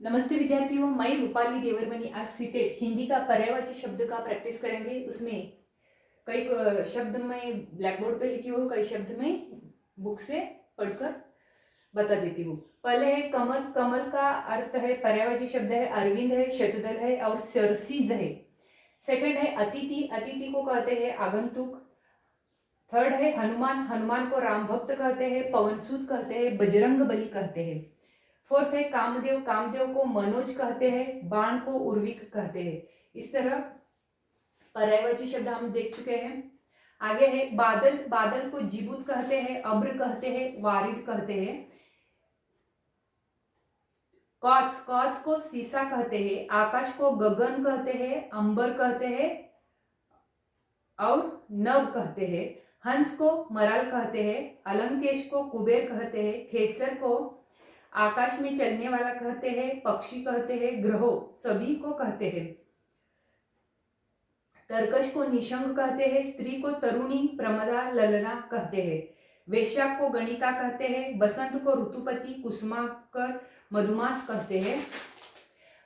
नमस्ते विद्यार्थियों, मैं रूपाली देवरमनी आज सीटेट हिंदी का पर्यायवाची शब्द का प्रैक्टिस करेंगे। उसमें कई शब्द मैं ब्लैक बोर्ड पे लिखी हूँ, कई शब्द मैं बुक से पढ़कर बता देती हूँ। पहले है कमल। कमल का अर्थ है, पर्यायवाची शब्द है अरविंद है, शतदल है और सरसीज है। सेकंड है अतिथि। अतिथि को कहते हैं आगंतुक। थर्ड है हनुमान। हनुमान को राम भक्त कहते हैं, पवनसुत कहते हैं, बजरंग बली कहते हैं। फोर्थ है कामदेव। कामदेव को मनोज कहते हैं, बाण को उर्विक कहते हैं। इस तरह पर्यायवाची शब्द हम देख चुके हैं। आगे है बादल। बादल को जीबूत कहते हैं, अब्र कहते हैं, वारिद कहते हैं। कॉच। कॉच को सीसा कहते हैं, आकाश को गगन कहते हैं, अंबर कहते हैं और नभ कहते हैं। हंस को मराल कहते हैं, अलंकेश को कुबेर कहते हैं, खेचर को आकाश में चलने वाला कहते हैं, पक्षी कहते हैं, ग्रहों सभी को कहते हैं। तरकश को निशंग कहते हैं, स्त्री को तरुणी, प्रमदा, ललना कहते हैं। वैशाख को गणिका कहते हैं, बसंत को ऋतुपति, कुसुमाकर, मधुमास कहते हैं।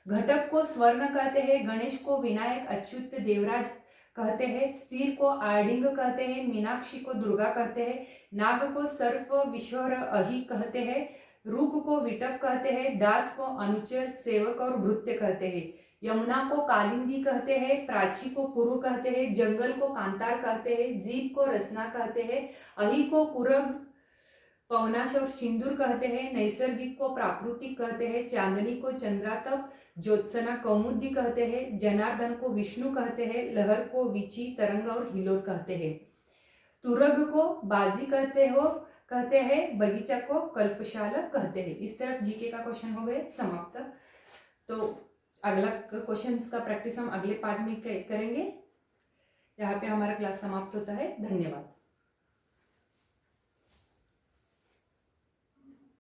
घटक को स्वर्ण कहते हैं, गणेश को विनायक, अच्युत, देवराज कहते हैं। स्थिर को आर्डिंग कहते हैं, मीनाक्षी को दुर्गा कहते हैं। नाग को सर्प, विश्वर, अहि कहते हैं। रूप को विटप कहते हैं, दास को अनुचर, सेवक और भृत्य कहते हैं। यमुना को कालिंदी कहते हैं, प्राची को पुरु कहते हैं, जंगल को कांतार कहते हैं, जीभ को रसना कहते हैं, अहि को कुरग, पवनाश और सिंदूर कहते हैं। नैसर्गिक को प्राकृतिक कहते हैं, चांदनी को चंद्रातप, ज्योत्सना कौमुदी कहते हैं, जनार्दन को विष्णु कहते हैं, लहर को विची, तरंग और हिलोर कहते हैं। तुरग को बाजी कहते हैं, बगीचा को कल्पशाला कहते हैं। इस तरह जीके का क्वेश्चन हो गए समाप्त। तो अगला क्वेश्चंस का प्रैक्टिस हम अगले पार्ट में करेंगे। यहाँ पे हमारा क्लास समाप्त होता है। धन्यवाद।